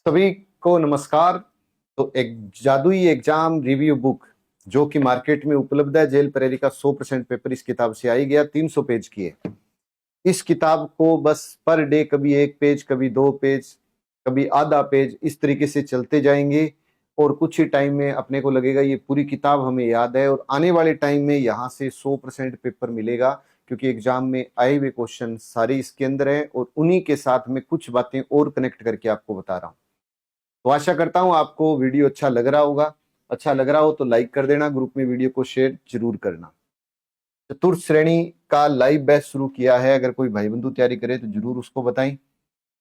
सभी को नमस्कार। तो एक जादुई एग्जाम रिव्यू बुक जो कि मार्केट में उपलब्ध है, जेल प्रेरी का 100% पेपर इस किताब से आई गया। 300 पेज की है। इस किताब को बस पर डे कभी 1 पेज, कभी 2 पेज, कभी आधा पेज, इस तरीके से चलते जाएंगे और कुछ ही टाइम में अपने को लगेगा ये पूरी किताब हमें याद है। और आने वाले टाइम में यहाँ से 100% पेपर मिलेगा, क्योंकि एग्जाम में आए हुए क्वेश्चन सारे इसके अंदर है और उन्हीं के साथ में कुछ बातें और कनेक्ट करके आपको बता रहा हूँ। तो आशा करता हूं आपको वीडियो अच्छा लग रहा होगा। अच्छा लग रहा हो तो लाइक कर देना, ग्रुप में वीडियो को शेयर जरूर करना। चतुर्थ श्रेणी का लाइव बैच शुरू किया है, अगर कोई भाई बंधु तैयारी करे तो जरूर उसको बताएं।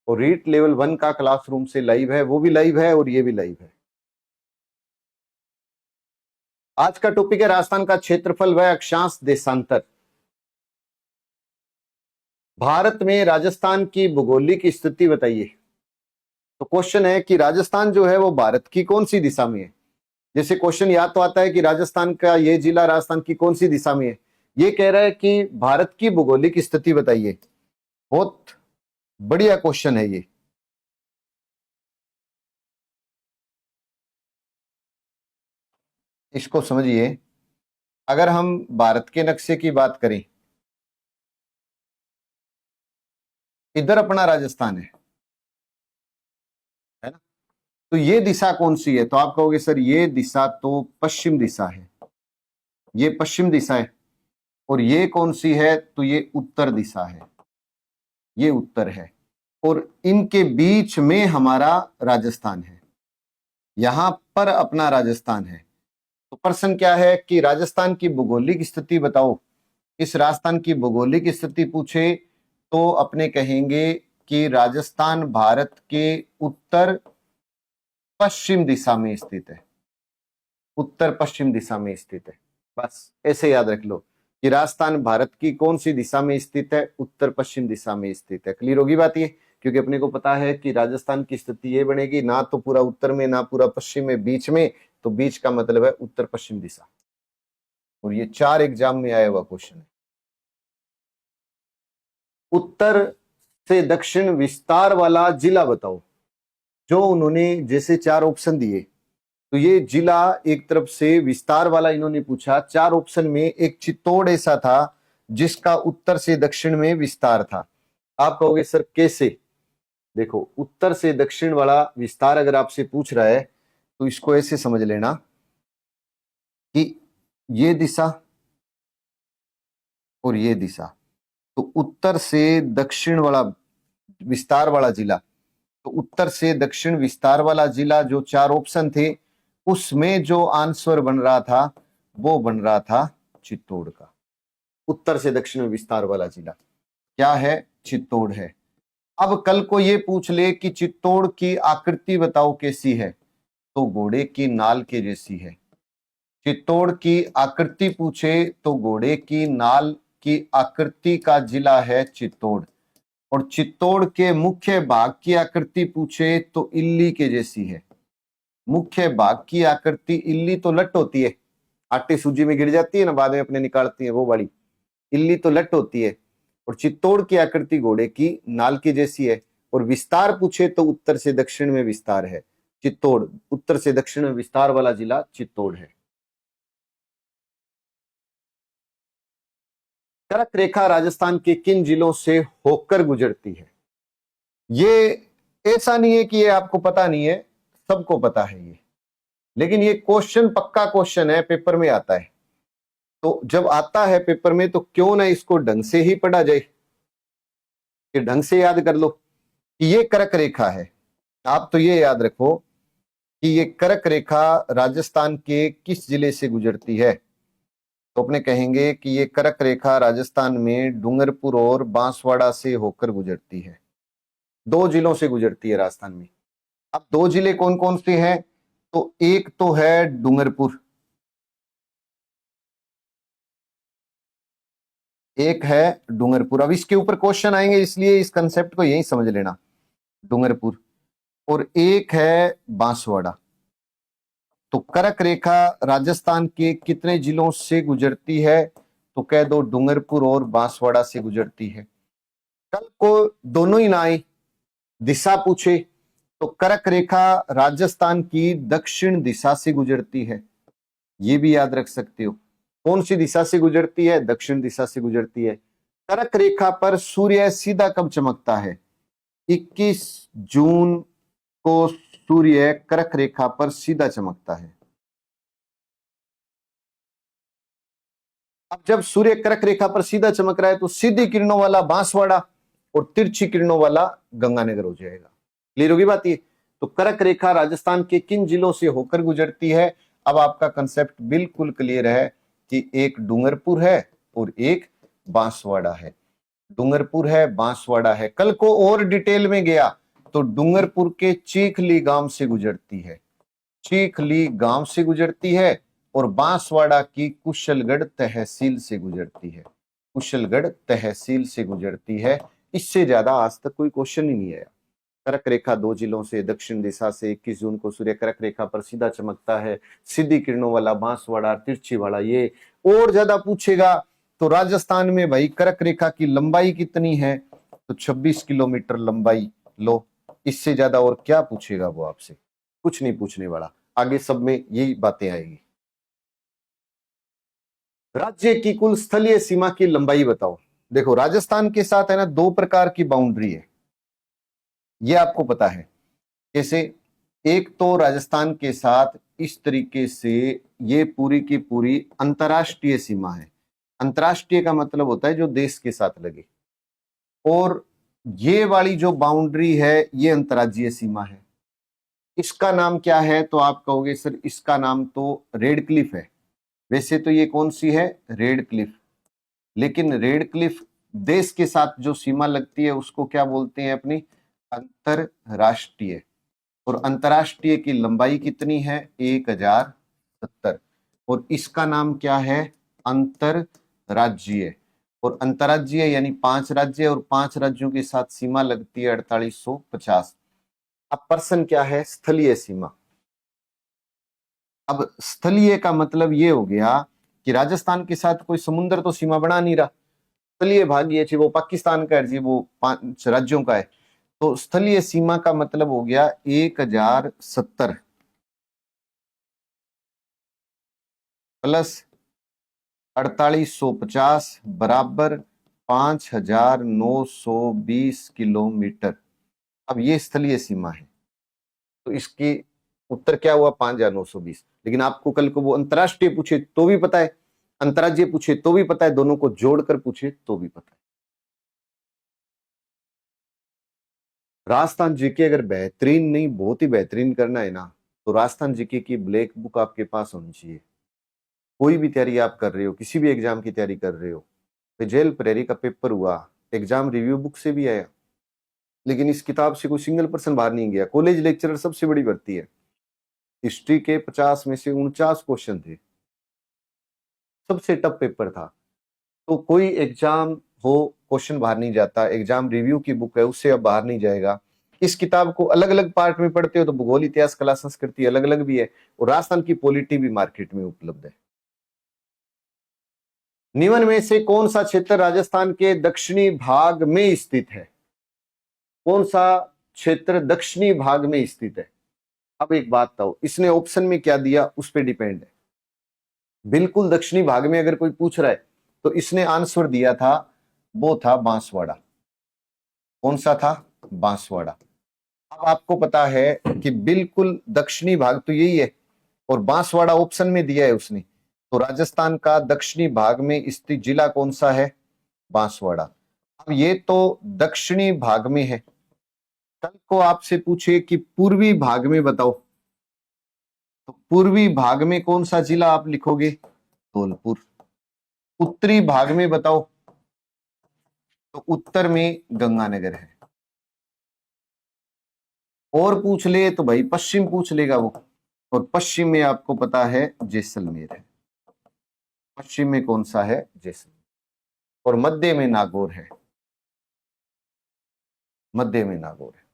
और रीट लेवल 1 का क्लासरूम से लाइव है, वो भी लाइव है और ये भी लाइव है। आज का टॉपिक है राजस्थान का क्षेत्रफल व अक्षांश देशांतर। भारत में राजस्थान की भौगोलिक स्थिति बताइए। तो क्वेश्चन है कि राजस्थान जो है वो भारत की कौन सी दिशा में है। जैसे क्वेश्चन याद तो आता है कि राजस्थान का ये जिला राजस्थान की कौन सी दिशा में है। ये कह रहा है कि भारत की भौगोलिक स्थिति बताइए। बहुत बढ़िया क्वेश्चन है ये। इसको समझिए, अगर हम भारत के नक्शे की बात करें, इधर अपना राजस्थान है ना। तो ये दिशा कौन सी है? तो आप कहोगे सर ये दिशा तो पश्चिम दिशा है, ये पश्चिम दिशा है। और ये कौन सी है? तो ये उत्तर दिशा है, ये उत्तर है। और इनके बीच में हमारा राजस्थान है, यहां पर अपना राजस्थान है। तो प्रश्न क्या है कि राजस्थान की भौगोलिक स्थिति बताओ। इस राजस्थान की भौगोलिक स्थिति पूछे तो अपने कहेंगे कि राजस्थान भारत के उत्तर पश्चिम दिशा में स्थित है, उत्तर पश्चिम दिशा में स्थित है। बस ऐसे याद रख लो कि राजस्थान भारत की कौन सी दिशा में स्थित है, उत्तर पश्चिम दिशा में स्थित है। क्लियर होगी बात ये? क्योंकि अपने को पता है कि राजस्थान की स्थिति ये बनेगी, ना तो पूरा उत्तर में ना पूरा पश्चिम में, बीच में। तो बीच का मतलब है उत्तर पश्चिम दिशा। और ये 4 एग्जाम में आया हुआ क्वेश्चन है। उत्तर से दक्षिण विस्तार वाला जिला बताओ। जो उन्होंने जैसे 4 ऑप्शन दिए, तो ये जिला एक तरफ से विस्तार वाला इन्होंने पूछा। 4 ऑप्शन में एक चित्तौड़ ऐसा था जिसका उत्तर से दक्षिण में विस्तार था। आप कहोगे सर कैसे? देखो, उत्तर से दक्षिण वाला विस्तार अगर आपसे पूछ रहा है तो इसको ऐसे समझ लेना कि ये दिशा और ये दिशा, तो उत्तर से दक्षिण वाला विस्तार वाला जिला, तो उत्तर से दक्षिण विस्तार वाला जिला जो 4 ऑप्शन थे उसमें जो आंसर बन रहा था वो बन रहा था चित्तौड़ का। उत्तर से दक्षिण विस्तार वाला जिला क्या है? चित्तौड़ है। अब कल को ये पूछ ले कि चित्तौड़ की आकृति बताओ कैसी है, तो घोड़े की नाल के जैसी है। चित्तौड़ की आकृति पूछे तो घोड़े की नाल की आकृति का जिला है चित्तौड़। और चित्तौड़ के मुख्य भाग की आकृति पूछे तो इल्ली के जैसी है। मुख्य भाग की आकृति, इल्ली तो लट होती है, आटे सूजी में गिर जाती है ना, बाद में अपने निकालती है, वो वाली इल्ली तो लट होती है। और चित्तौड़ की आकृति घोड़े की नाल की जैसी है। और विस्तार पूछे तो उत्तर से दक्षिण में विस्तार है चित्तौड़। उत्तर से दक्षिण में विस्तार वाला जिला चित्तौड़ है। कर्क रेखा राजस्थान के किन जिलों से होकर गुजरती है? ये ऐसा नहीं है कि ये आपको पता नहीं है, सबको पता है ये। लेकिन ये क्वेश्चन पक्का क्वेश्चन है, पेपर में आता है। तो जब आता है पेपर में तो क्यों ना इसको ढंग से ही पढ़ा जाए, कि ढंग से याद कर लो कि ये कर्क रेखा है। आप तो ये याद रखो कि ये कर्क रेखा राजस्थान के किस जिले से गुजरती है। तो अपने कहेंगे कि ये कर्क रेखा राजस्थान में डूंगरपुर और बांसवाड़ा से होकर गुजरती है। 2 जिलों से गुजरती है राजस्थान में। अब 2 जिले कौन कौन से हैं? तो एक तो है डूंगरपुर, एक है डूंगरपुर। अब इसके ऊपर क्वेश्चन आएंगे, इसलिए इस कंसेप्ट को यही समझ लेना, डूंगरपुर। और एक है बांसवाड़ा। तो कर्क रेखा राजस्थान के कितने जिलों से गुजरती है? तो कह दो डूंगरपुर और बांसवाड़ा से गुजरती है। कल को दोनों ही ना आए, दिशा पूछे तो कर्क रेखा राजस्थान की दक्षिण दिशा से गुजरती है, ये भी याद रख सकते हो। कौन सी दिशा से गुजरती है? दक्षिण दिशा से गुजरती है। कर्क रेखा पर सूर्य सीधा कब चमकता है? 21 जून को सूर्य कर्क रेखा पर सीधा चमकता है। अब जब सूर्य कर्क रेखा पर सीधा चमक रहा है तो सीधी किरणों वाला बांसवाड़ा और तिरछी किरणों वाला गंगानगर हो जाएगा। क्लियर होगी बात ये? तो कर्क रेखा राजस्थान के किन जिलों से होकर गुजरती है? अब आपका कंसेप्ट बिल्कुल क्लियर है कि एक डूंगरपुर है और एक बांसवाड़ा है। डूंगरपुर है, बांसवाड़ा है। कल को और डिटेल में गया तो डूंगरपुर के चीखली गांव से गुजरती है, चीखली गांव से गुजरती है, और बांसवाड़ा की कुशलगढ़ तहसील से गुजरती है, कुशलगढ़ तहसील से गुजरती है। इससे ज्यादा आज तक कोई क्वेश्चन ही नहीं आया। कर्क रेखा 2 जिलों से दक्षिण दिशा से 21 जून को सूर्य कर्क रेखा पर सीधा चमकता है, सीधी किरणों वाला बांसवाड़ा, तिरछी वाला ये। और ज्यादा पूछेगा तो राजस्थान में भाई कर्क रेखा की लंबाई कितनी है? तो 26 किलोमीटर लंबाई लो। इससे ज्यादा और क्या पूछेगा वो आपसे? कुछ नहीं पूछने वाला। आगे सब में यही बातें आएगी। राज्य की कुल स्थलीय सीमा की लंबाई बताओ। देखो राजस्थान के साथ है ना 2 प्रकार की बाउंड्री है, ये आपको पता है। कैसे? एक तो राजस्थान के साथ इस तरीके से ये पूरी की पूरी अंतरराष्ट्रीय सीमा है। अंतरराष्ट्रीय का मतलब होता है जो देश के साथ लगे, और ये वाली जो बाउंड्री है ये अंतर्राज्यीय सीमा है। इसका नाम क्या है? तो आप कहोगे सर इसका नाम तो रेड क्लिफ है। वैसे तो ये कौन सी है? Red Cliff. लेकिन रेड क्लिफ देश के साथ जो सीमा लगती है उसको क्या बोलते हैं? अपनी अंतरराष्ट्रीय। और अंतरराष्ट्रीय की लंबाई कितनी है? 1070। और इसका नाम क्या है? अंतरराज्यीय। और अंतरराज्यीय यानी 5 राज्य, और 5 राज्यों के साथ सीमा लगती है 4850। अब पर्सन क्या है? स्थलीय सीमा। अब स्थलीय का मतलब ये हो गया कि राजस्थान के साथ कोई समुद्र तो सीमा बना नहीं रहा। स्थलीय भाग ये चाहिए वो पाकिस्तान का है जी, वो 5 राज्यों का है। तो स्थलीय सीमा का मतलब हो गया 1070 प्लस 4850 बराबर 5920 किलोमीटर। अब ये स्थलीय सीमा है, तो इसकी उत्तर क्या हुआ? 5920। लेकिन आपको कल को वो अंतरराष्ट्रीय पूछे तो भी पता है, अंतरराज्यीय पूछे तो भी पता है, दोनों को जोड़कर पूछे तो भी पता है। राजस्थान जीके अगर बेहतरीन नहीं बहुत ही बेहतरीन करना है ना, तो राजस्थान जीके की ब्लैक बुक आपके पास होनी चाहिए। कोई भी तैयारी आप कर रहे हो, किसी भी एग्जाम की तैयारी कर रहे हो, जेल प्रेरी का पेपर हुआ, एग्जाम रिव्यू बुक से भी आया, लेकिन इस किताब से कोई सिंगल पर्सन बाहर नहीं गया। कॉलेज लेक्चरर सबसे बड़ी भर्ती है। हिस्ट्री के 50 में से 49 क्वेश्चन थे, सबसे टफ पेपर था। तो कोई एग्जाम हो क्वेश्चन बाहर नहीं जाता। एग्जाम रिव्यू की बुक है, उससे अब बाहर नहीं जाएगा। इस किताब को अलग अलग पार्ट में पढ़ते हो तो भूगोल, इतिहास, कला, संस्कृति अलग अलग भी है, और राजस्थान की पॉलिटी भी मार्केट में उपलब्ध है। निम्न में से कौन सा क्षेत्र राजस्थान के दक्षिणी भाग में स्थित है? कौन सा क्षेत्र दक्षिणी भाग में स्थित है? अब एक बात बताओ, इसने ऑप्शन में क्या दिया उस पर डिपेंड है। बिल्कुल दक्षिणी भाग में अगर कोई पूछ रहा है तो इसने आंसर दिया था, वो था बांसवाड़ा। कौन सा था? बांसवाड़ा। अब आपको पता है कि बिल्कुल दक्षिणी भाग तो यही है, और बांसवाड़ा ऑप्शन में दिया है उसने। तो राजस्थान का दक्षिणी भाग में स्थित जिला कौन सा है? बांसवाड़ा। अब ये तो दक्षिणी भाग में है। कल को आपसे पूछे कि पूर्वी भाग में बताओ, तो पूर्वी भाग में कौन सा जिला आप लिखोगे? धौलपुर। उत्तरी भाग में बताओ, तो उत्तर में गंगानगर है। और पूछ ले तो भाई पश्चिम पूछ लेगा वो, और पश्चिम में आपको पता है जैसलमेर है। पश्चिम में कौन सा है? जैसलमेर। और मध्य में नागौर है, मध्य में नागौर है।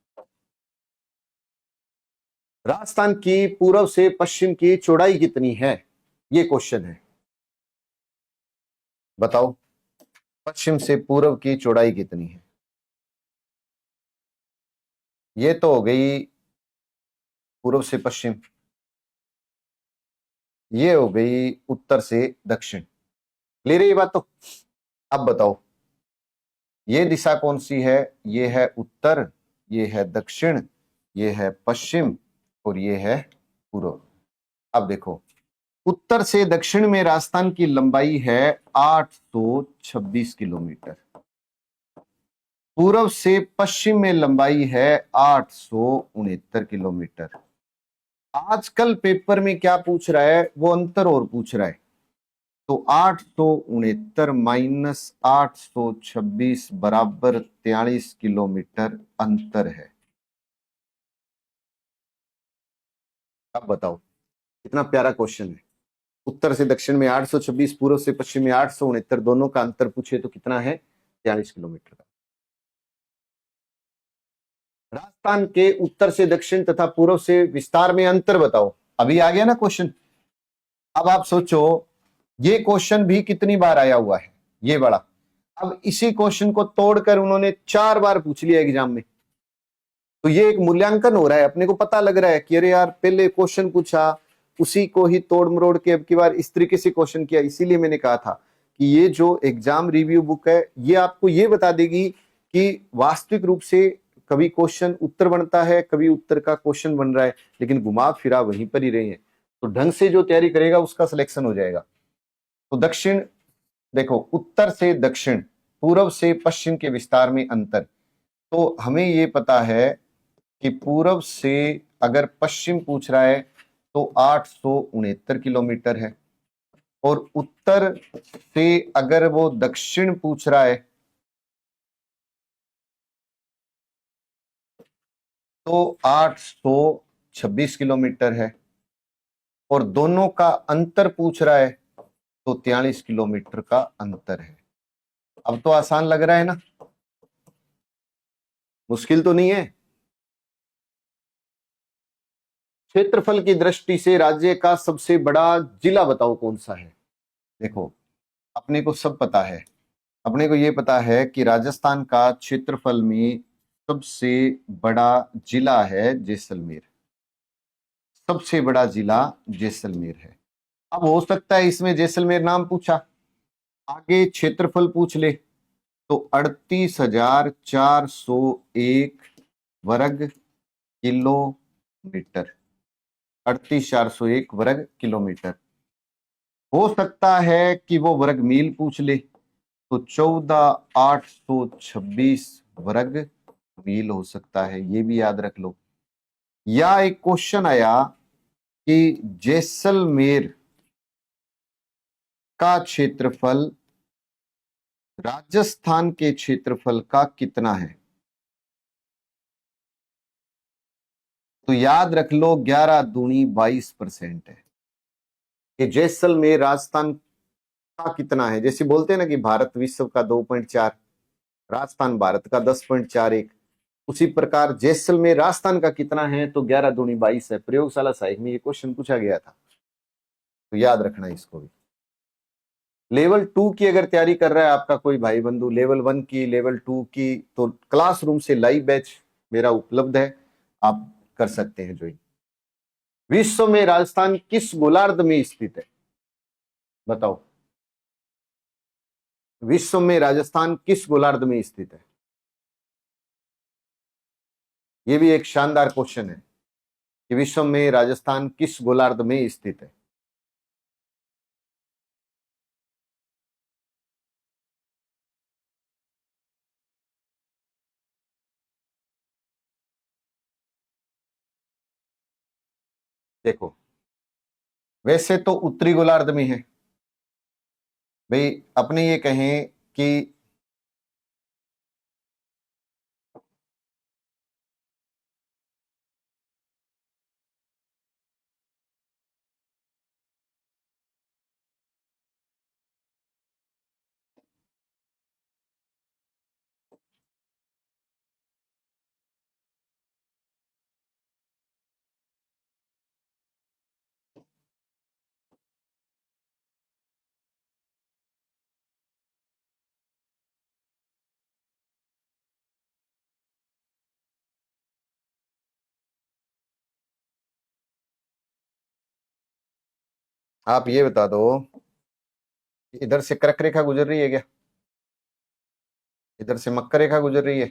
राजस्थान की पूर्व से पश्चिम की चौड़ाई कितनी है? ये क्वेश्चन है, बताओ। पश्चिम से पूर्व की चौड़ाई कितनी है? ये तो हो गई पूर्व से पश्चिम, ये हो गई उत्तर से दक्षिण। क्लियर है ये बात? तो अब बताओ ये दिशा कौन सी है? ये है उत्तर, ये है दक्षिण, ये है पश्चिम और ये है पूर्व। अब देखो उत्तर से दक्षिण में राजस्थान की लंबाई है 826 किलोमीटर, पूर्व से पश्चिम में लंबाई है 869 किलोमीटर। आजकल पेपर में क्या पूछ रहा है? वो अंतर और पूछ रहा है। तो 869 माइनस 826 बराबर 43 किलोमीटर अंतर है। अब बताओ कितना प्यारा क्वेश्चन है। उत्तर से दक्षिण में 826, पूर्व से पश्चिम में 869, दोनों का अंतर पूछे तो कितना है? 43 किलोमीटर का। राजस्थान के उत्तर से दक्षिण तथा पूर्व से विस्तार में अंतर बताओ। अभी आ गया ना क्वेश्चन। अब आप सोचो ये क्वेश्चन भी कितनी बार आया हुआ है, ये बड़ा। अब इसी क्वेश्चन को तोड़कर उन्होंने 4 बार पूछ लिया एग्जाम में। तो ये एक मूल्यांकन हो रहा है, अपने को पता लग रहा है कि अरे यार पहले क्वेश्चन पूछा उसी को ही तोड़ मरोड़ के अब की बार इस तरीके से क्वेश्चन किया। इसीलिए मैंने कहा था कि ये जो एग्जाम रिव्यू बुक है ये आपको ये बता देगी कि वास्तविक रूप से कभी क्वेश्चन उत्तर बनता है, कभी उत्तर का क्वेश्चन बन रहा है, लेकिन घुमा फिरा वहीं पर ही रहे हैं। तो ढंग से जो तैयारी करेगा उसका सिलेक्शन हो जाएगा। तो दक्षिण देखो, उत्तर से दक्षिण, पूर्व से पश्चिम के विस्तार में अंतर। तो हमें ये पता है कि पूर्व से अगर पश्चिम पूछ रहा है तो 869 किलोमीटर है, और उत्तर से अगर वो दक्षिण पूछ रहा है तो 826 किलोमीटर है, और दोनों का अंतर पूछ रहा है तो 43 किलोमीटर का अंतर है। अब तो आसान लग रहा है ना, मुश्किल तो नहीं है। क्षेत्रफल की दृष्टि से राज्य का सबसे बड़ा जिला बताओ कौन सा है? देखो अपने को सब पता है, अपने को यह पता है कि राजस्थान का क्षेत्रफल में सबसे बड़ा जिला है जैसलमेर। सबसे बड़ा जिला जैसलमेर है। अब हो सकता है इसमें जैसलमेर नाम पूछा, आगे क्षेत्रफल पूछ ले तो 38,401 वर्ग किलोमीटर, 38,401 वर्ग किलोमीटर। हो सकता है कि वो वर्ग मील पूछ ले तो 14,826 वर्ग मील हो सकता है, ये भी याद रख लो। या एक क्वेश्चन आया कि जैसलमेर का क्षेत्रफल राजस्थान के क्षेत्रफल का कितना है? तो याद रख लो 11 दूनी 22% है। कि जैसलमेर राजस्थान का कितना है, जैसे बोलते हैं ना कि भारत विश्व का 2.4, राजस्थान भारत का 10.41, उसी प्रकार जैसलमेर राजस्थान का कितना है तो 11 दूनी 22 है। प्रयोगशाला साहिब में ये क्वेश्चन पूछा गया था, तो याद रखना इसको भी। लेवल 2 की अगर तैयारी कर रहा है आपका कोई भाई बंधु, लेवल 1 की, लेवल 2 की, तो क्लासरूम से लाइव बैच मेरा उपलब्ध है, आप कर सकते हैं ज्वाइन। विश्व में राजस्थान किस गोलार्ध में स्थित है? बताओ विश्व में राजस्थान किस गोलार्ध में स्थित है? यह भी एक शानदार क्वेश्चन है कि विश्व में राजस्थान किस गोलार्ध में स्थित है। देखो वैसे तो उत्तरी गोलार्ध में है भाई। अपने ये कहें कि आप ये बता दो, इधर से कर्क रेखा गुजर रही है क्या? इधर से मकर रेखा गुजर रही है,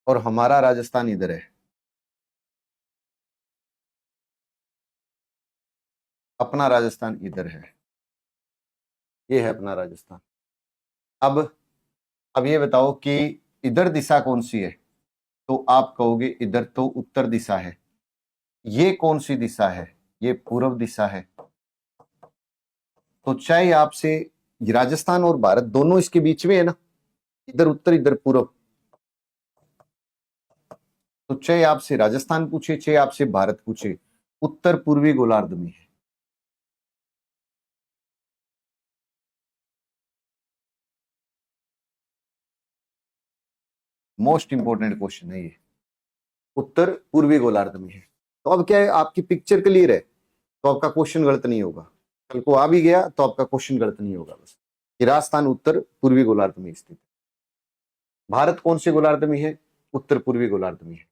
और हमारा राजस्थान इधर है, अपना राजस्थान इधर है, ये है अपना राजस्थान। अब ये बताओ कि इधर दिशा कौन सी है? तो आप कहोगे इधर तो उत्तर दिशा है। ये कौन सी दिशा है? ये पूर्व दिशा है। तो चाहे आपसे, राजस्थान और भारत दोनों इसके बीच में है ना, इधर उत्तर इधर पूर्व, तो चाहे आपसे राजस्थान पूछे चाहे आपसे भारत पूछे, उत्तर पूर्वी गोलार्ध में है। मोस्ट इंपोर्टेंट क्वेश्चन है ये, उत्तर पूर्वी गोलार्ध में है। तो अब क्या है, आपकी पिक्चर क्लियर है तो आपका क्वेश्चन गलत नहीं होगा। कल को आ भी गया तो आपका क्वेश्चन गलत नहीं होगा। बस कि राजस्थान उत्तर पूर्वी गोलार्ध में स्थित है। भारत कौन से गोलार्ध में है? उत्तर पूर्वी गोलार्ध में है।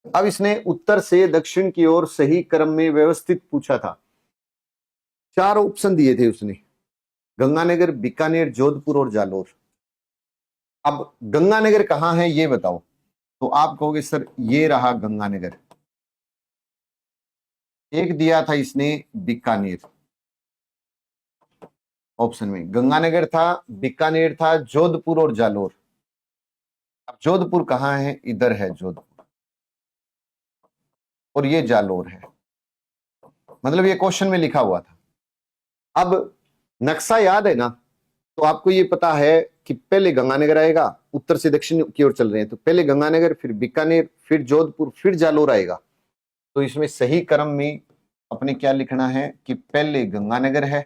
अब इसने उत्तर से दक्षिण की ओर सही क्रम में व्यवस्थित पूछा था। 4 ऑप्शन दिए थे उसने, गंगानगर, बीकानेर, जोधपुर और जालोर। अब गंगानगर कहां है ये बताओ। तो आप कहोगे सर ये रहा गंगानगर। एक दिया था इसने बीकानेर, ऑप्शन में गंगानगर था, बीकानेर था, जोधपुर और जालोर। अब जोधपुर कहां है? इधर है जोधपुर, और ये जालोर है। मतलब ये क्वेश्चन में लिखा हुआ था। अब नक्शा याद है ना, तो आपको ये पता है कि पहले गंगानगर आएगा, उत्तर से दक्षिण की ओर चल रहे हैं तो पहले गंगानगर, फिर बीकानेर, फिर जोधपुर, फिर जालोर आएगा। तो इसमें सही क्रम में अपने क्या लिखना है कि पहले गंगानगर है,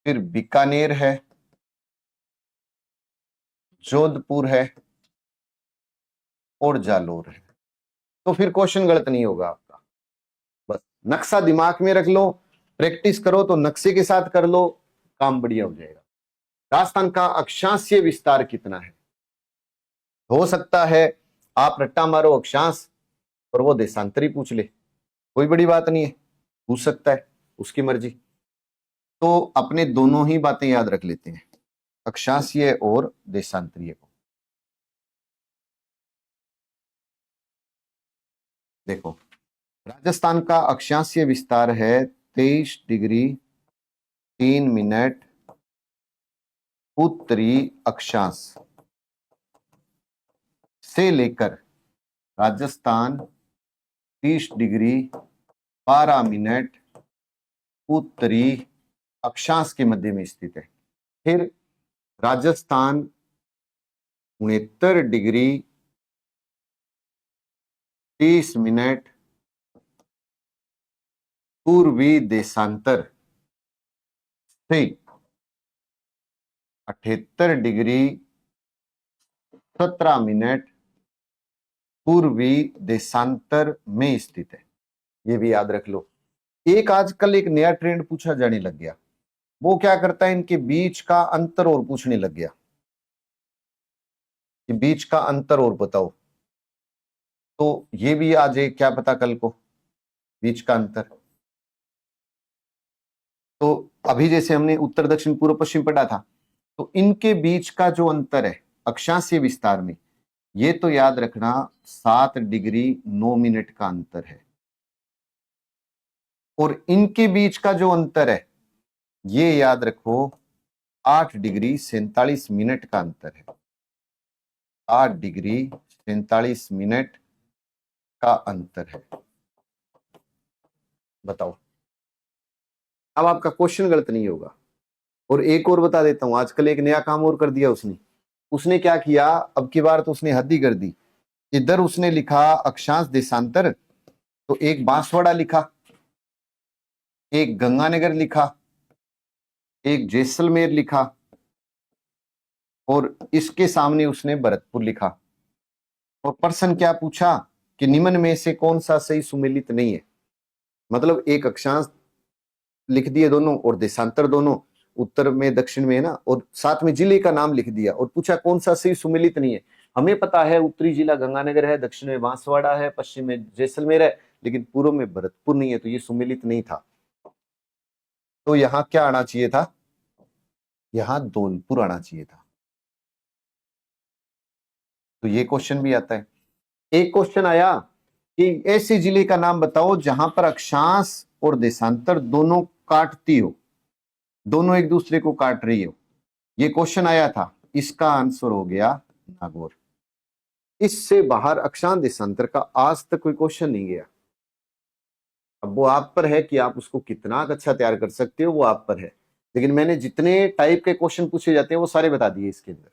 फिर बीकानेर है, जोधपुर है और जालोर है। तो फिर क्वेश्चन गलत नहीं होगा आपका। बस नक्शा दिमाग में रख लो, प्रैक्टिस करो तो नक्शे के साथ कर लो, काम बढ़िया हो जाएगा। राजस्थान का अक्षांशीय विस्तार कितना है? हो सकता है आप रट्टा मारो अक्षांश और वो देशांतरी पूछ ले, कोई बड़ी बात नहीं है, पूछ सकता है, उसकी मर्जी। तो अपने दोनों ही बातें याद रख लेते हैं, अक्षांशीय और देशांतरीय को। देखो, राजस्थान का अक्षांशीय विस्तार है 23 डिग्री 3 मिनट उत्तरी अक्षांश से लेकर राजस्थान 30 डिग्री 12 मिनट उत्तरी अक्षांश के मध्य में स्थित है। फिर राजस्थान 69 डिग्री 30 मिनट पूर्वी देशांतर से 78 डिग्री 17 मिनट पूर्वी देशांतर में स्थित है। ये भी याद रख लो। एक आजकल एक नया ट्रेंड पूछा जाने लग गया, वो क्या करता है, इनके बीच का अंतर और पूछने लग गया कि बीच का अंतर और बताओ। तो ये भी आ जाए, क्या पता कल को बीच का अंतर। तो अभी जैसे हमने उत्तर दक्षिण पूर्व पश्चिम पढ़ा था, तो इनके बीच का जो अंतर है अक्षांशीय विस्तार में, ये तो याद रखना 7 डिग्री 9 मिनट का अंतर है। और इनके बीच का जो अंतर है ये याद रखो 8 डिग्री 47 मिनट का अंतर है। 8 डिग्री 47 मिनट का अंतर है। बताओ, अब आपका क्वेश्चन गलत नहीं होगा। और एक और बता देता हूं, आजकल एक नया काम और कर दिया उसने। उसने क्या किया, अब की बार तो उसने हद ही कर दी। इधर उसने लिखा अक्षांश देशांतर, तो एक बांसवाड़ा लिखा, एक गंगानगर लिखा, एक जैसलमेर लिखा, और इसके सामने उसने भरतपुर लिखा। और प्रश्न क्या पूछा कि निम्न में से कौन सा सही सुमेलित नहीं है। मतलब एक अक्षांश लिख दिए दोनों और देशांतर दोनों, उत्तर में दक्षिण में है ना, और साथ में जिले का नाम लिख दिया और पूछा कौन सा सही सुमेलित नहीं है। हमें पता है उत्तरी जिला गंगानगर है, दक्षिण में बांसवाड़ा है, पश्चिम में जैसलमेर है, लेकिन पूर्व में भरतपुर नहीं है, तो ये सुमेलित नहीं था। तो यहां क्या आना चाहिए था, यहां धौलपुर आना चाहिए था। तो ये क्वेश्चन भी आता है। एक क्वेश्चन आया कि ऐसे जिले का नाम बताओ जहां पर अक्षांश और देशांतर दोनों काटती हो, दोनों एक दूसरे को काट रही हो। ये क्वेश्चन आया था, इसका आंसर हो गया नागौर। इससे बाहर अक्षांश देशांतर का आज तक कोई क्वेश्चन नहीं गया। अब वो आप पर है कि आप उसको कितना अच्छा तैयार कर सकते हो, वो आप पर है, लेकिन मैंने जितने टाइप के क्वेश्चन पूछे जाते हैं वो सारे बता दिए इसके अंदर।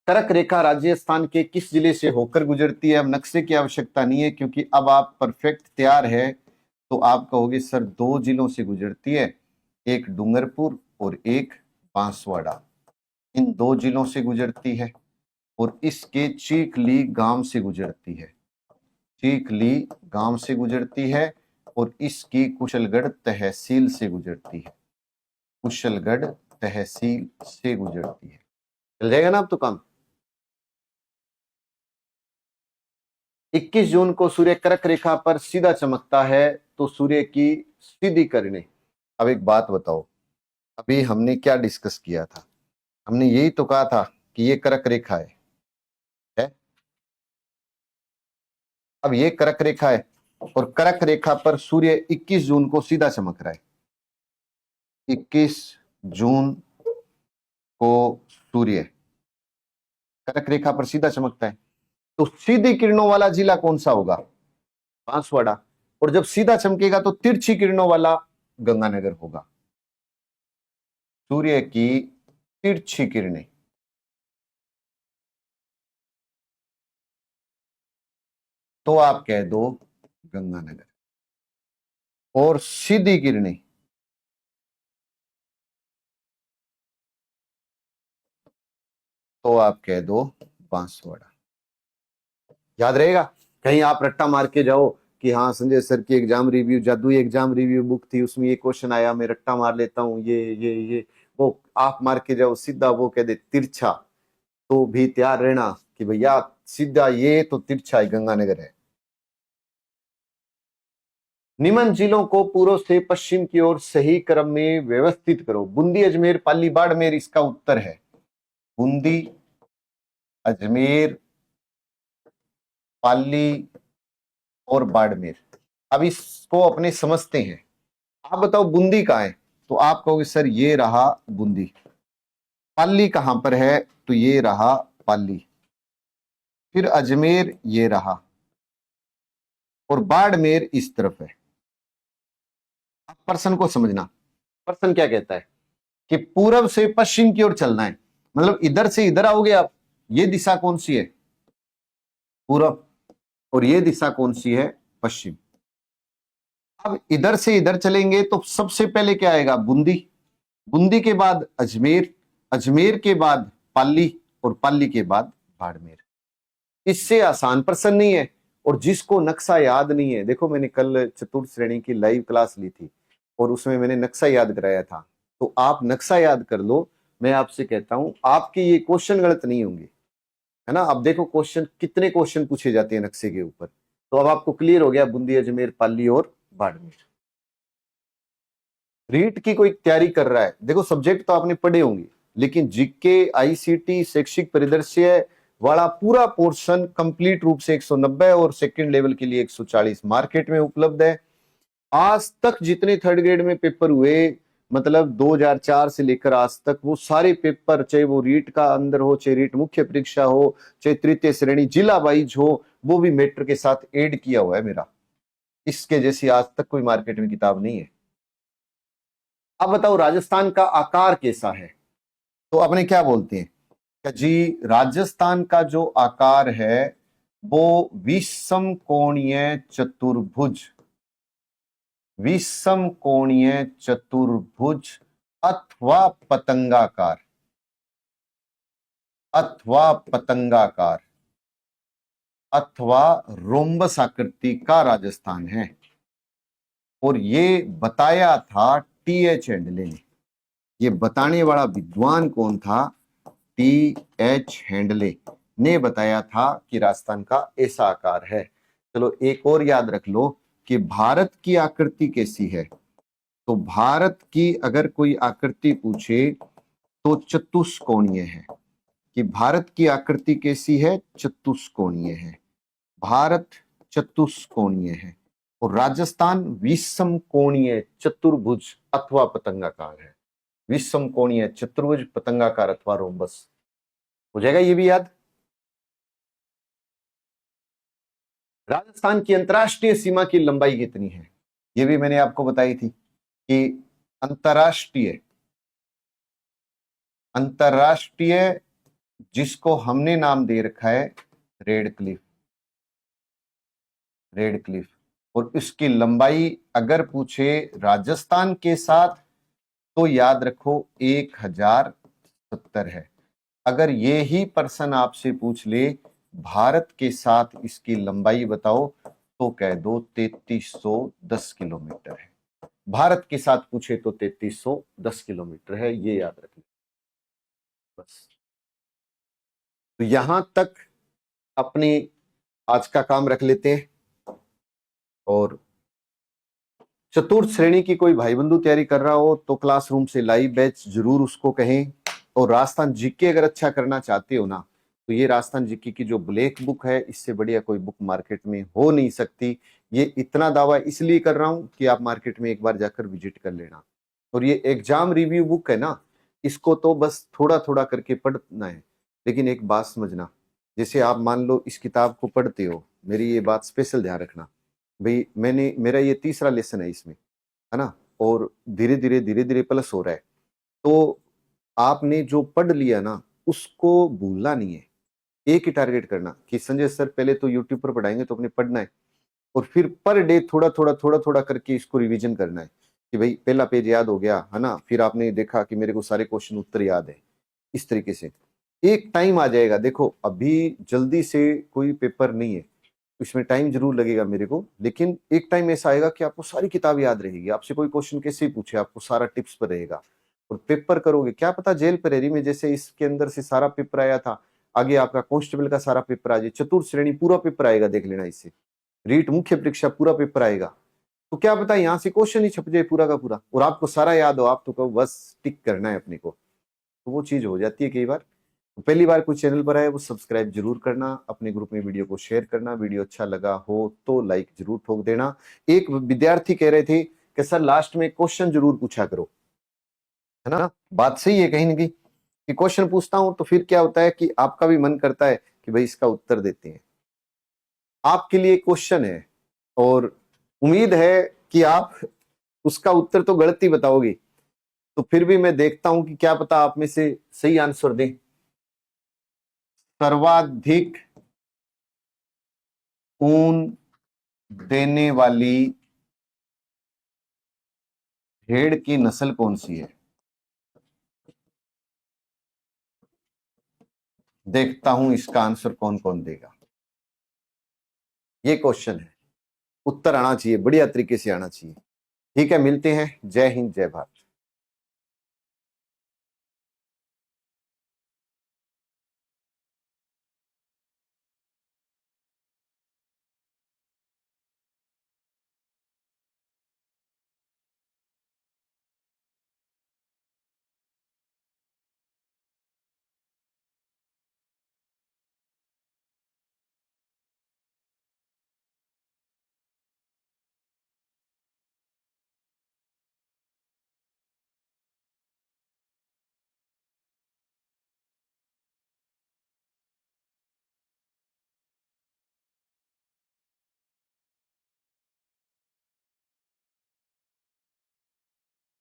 कर्क रेखा राजस्थान के किस जिले से होकर गुजरती है? अब नक्शे की आवश्यकता नहीं है, क्योंकि अब आप परफेक्ट तैयार है। तो आप कहोगे सर 2 जिलों से गुजरती है, एक डूंगरपुर और एक बांसवाड़ा। इन 2 जिलों से गुजरती है और इसके चीखली गांव से गुजरती है, चीखली गांव से गुजरती है, और इसकी कुशलगढ़ तहसील से गुजरती है, कुशलगढ़ तहसील से गुजरती है। चल जाएगा ना अब तो काम। 21 जून को सूर्य कर्क रेखा पर सीधा चमकता है, तो सूर्य की सीधी किरणें। अब एक बात बताओ, अभी हमने क्या डिस्कस किया था? हमने यही तो कहा था कि ये कर्क रेखा है? अब ये कर्क रेखा है और कर्क रेखा पर सूर्य 21 जून को सीधा चमक रहा है। 21 जून को सूर्य कर्क रेखा पर सीधा चमकता है, तो सीधी किरणों वाला जिला कौन सा होगा? बांसवाड़ा। और जब सीधा चमकेगा तो तिरछी किरणों वाला गंगानगर होगा। सूर्य की तिरछी किरणें, तो आप कह दो गंगानगर, और सीधी किरणें तो आप कह दो बांसवाड़ा। याद रहेगा? कहीं आप रट्टा मार के जाओ कि हाँ संजय सर की एग्जाम रिव्यू, जादुई एग्जाम रिव्यू बुक थी, उसमें ये क्वेश्चन आया, मैं रट्टा मार लेता हूँ, ये वो आप मार के जाओ सीधा, वो कह दे तिरछा, तो भी तैयार रहना कि भैया सीधा ये तो तिरछा है, गंगानगर है। निम्न जिलों को पूर्व से पश्चिम की ओर सही क्रम में व्यवस्थित करो। बूंदी, अजमेर, पाली, बाड़मेर इसका उत्तर है। बूंदी, अजमेर, पाली और बाड़मेर। अब इसको अपने समझते हैं। आप बताओ बूंदी कहाँ है? तो आप कहोगे सर ये रहा बूंदी। पाली कहां पर है? तो ये रहा पाली। फिर अजमेर ये रहा, और बाड़मेर इस तरफ है। अब प्रश्न को समझना, प्रश्न क्या कहता है कि पूरब से पश्चिम की ओर चलना है, मतलब इधर से इधर आओगे आप। ये दिशा कौन सी है? पूरब। और ये दिशा कौन सी है? पश्चिम। अब इधर से इधर चलेंगे तो सबसे पहले क्या आएगा? बूंदी। बूंदी के बाद अजमेर, अजमेर के बाद पाली, और पाली के बाद बाड़मेर। इससे आसान प्रश्न नहीं है। और जिसको नक्शा याद नहीं है, देखो मैंने कल चतुर्थ श्रेणी की लाइव क्लास ली थी और उसमें मैंने नक्शा याद कराया था, तो आप नक्शा याद कर लो। मैं आपसे कहता हूं आपके ये क्वेश्चन गलत नहीं होंगे, है ना। अब देखो क्वेश्चन, कितने क्वेश्चन पूछे जाते हैं नक्शे के ऊपर, तो अब आपको क्लियर हो गया बूंदी, अजमेर, पाली और बाड़मेर। रीट की कोई तैयारी कर रहा है, देखो सब्जेक्ट तो आपने पढ़े होंगे, लेकिन जीके, आईसीटी, शैक्षिक परिदृश्य वाला पूरा पोर्शन कंप्लीट रूप से 190 और सेकंड लेवल के लिए 140 मार्केट में उपलब्ध है। आज तक जितने थर्ड ग्रेड में पेपर हुए, मतलब 2004 से लेकर आज तक, वो सारे पेपर, चाहे वो रीट का अंदर हो, चाहे रीट मुख्य परीक्षा हो, चाहे तृतीय श्रेणी जिला वाइज हो, वो भी मेटर के साथ ऐड किया हुआ है मेरा। इसके जैसी आज तक कोई मार्केट में किताब नहीं है। अब बताओ राजस्थान का आकार कैसा है? तो अपने क्या बोलते हैं कि जी राजस्थान का जो आकार है वो विषम कोणीय चतुर्भुज, विषम कोणीय चतुर्भुज अथवा पतंगाकार, अथवा पतंगाकार अथवा रोम्बस आकृति का राजस्थान है। और ये बताया था टी एच एंडले ने। ये बताने वाला विद्वान कौन था? T.H. हैंडले ने बताया था कि राजस्थान का ऐसा आकार है। चलो एक और याद रख लो कि भारत की आकृति कैसी है। तो भारत की अगर कोई आकृति पूछे तो चतुष्कोणीय है, कि भारत की आकृति कैसी है, चतुष्कोणीय है। भारत चतुष्कोणीय है और राजस्थान विषम कोणीय चतुर्भुज अथवा पतंगाकार है। विषम कोणीय चतुर्भुज पतंगाकार अथवा रोम्बस। हो जाएगा ये भी याद। राजस्थान की अंतरराष्ट्रीय सीमा की लंबाई कितनी है, ये भी मैंने आपको बताई थी कि अंतरराष्ट्रीय जिसको हमने नाम दे रखा है रेड क्लिफ, और इसकी लंबाई अगर पूछे राजस्थान के साथ तो याद रखो 1070 है। अगर ये ही पर्सन आपसे पूछ ले भारत के साथ इसकी लंबाई बताओ तो कह दो 3310 किलोमीटर है। भारत के साथ पूछे तो 3310 किलोमीटर है, ये याद रखना बस। तो यहां तक अपनी आज का काम रख लेते हैं। और चतुर्थ श्रेणी की कोई भाई बंधु तैयारी कर रहा हो तो क्लासरूम से लाइव बैच जरूर उसको कहें। और राजस्थान जीके अगर अच्छा करना चाहते हो ना तो ये राजस्थान जीके की जो ब्लैक बुक है, इससे बढ़िया कोई बुक मार्केट में हो नहीं सकती। ये इतना दावा इसलिए कर रहा हूं कि आप मार्केट में एक बार जाकर विजिट कर लेना। और ये एग्जाम रिव्यू बुक है ना, इसको तो बस थोड़ा थोड़ा करके पढ़ना है। लेकिन एक बात समझना, जैसे आप मान लो इस किताब को पढ़ते हो, मेरी ये बात स्पेशल ध्यान रखना भाई, मेरा ये तीसरा लेसन है इसमें, है ना, और धीरे धीरे प्लस हो रहा है। तो आपने जो पढ़ लिया ना उसको भूलना नहीं है। एक ही टारगेट करना कि संजय सर पहले तो यूट्यूब पर पढ़ाएंगे तो अपने पढ़ना है, और फिर पर डे थोड़ा थोड़ा करके इसको रिवीजन करना है कि भाई पहला पेज याद हो गया है ना, फिर आपने देखा कि मेरे को सारे क्वेश्चन उत्तर याद है। इस तरीके से एक टाइम आ जाएगा, देखो अभी जल्दी से कोई पेपर नहीं है, इसमें टाइम जरूर लगेगा मेरे को, लेकिन एक टाइम ऐसा आएगा कि आपको सारी किताब याद रहेगी। आपसे कोई क्वेश्चन कैसे ही पूछे आपको सारा टिप्स पर रहेगा और पेपर करोगे। क्या पता जेल प्रेरी में जैसे इसके अंदर से सारा पेपर आया था, आगे आपका कांस्टेबल का सारा पेपर आ जाए, चतुर्थ श्रेणी पूरा पेपर आएगा, देख लेना इससे। रीट मुख्य परीक्षा पूरा पेपर आएगा, तो क्या पता यहाँ से क्वेश्चन ही छप जाए पूरा का पूरा और आपको सारा याद हो, आप तो कहो बस टिक करना है अपने को, तो वो चीज हो जाती है कई बार। तो पहली बार कोई चैनल पर आए वो सब्सक्राइब जरूर करना, अपने ग्रुप में वीडियो को शेयर करना, वीडियो अच्छा लगा हो तो लाइक जरूर ठोक देना। एक विद्यार्थी कह रहे थे कि सर लास्ट में क्वेश्चन जरूर पूछा करो, है ना, बात सही है कहीं ना कहीं कि क्वेश्चन पूछता हूं तो फिर क्या होता है कि आपका भी मन करता है कि भाई इसका उत्तर देते हैं। आपके लिए क्वेश्चन है और उम्मीद है कि आप उसका उत्तर तो गलत ही बताओगे, तो फिर भी मैं देखता हूं कि क्या पता आप में से सही आंसर दें। सर्वाधिक ऊन देने वाली भेड़ की नस्ल कौन सी है? देखता हूं इसका आंसर कौन कौन देगा। ये क्वेश्चन है, उत्तर आना चाहिए, बढ़िया तरीके से आना चाहिए। ठीक है, मिलते हैं। जय हिंद, जय भारत।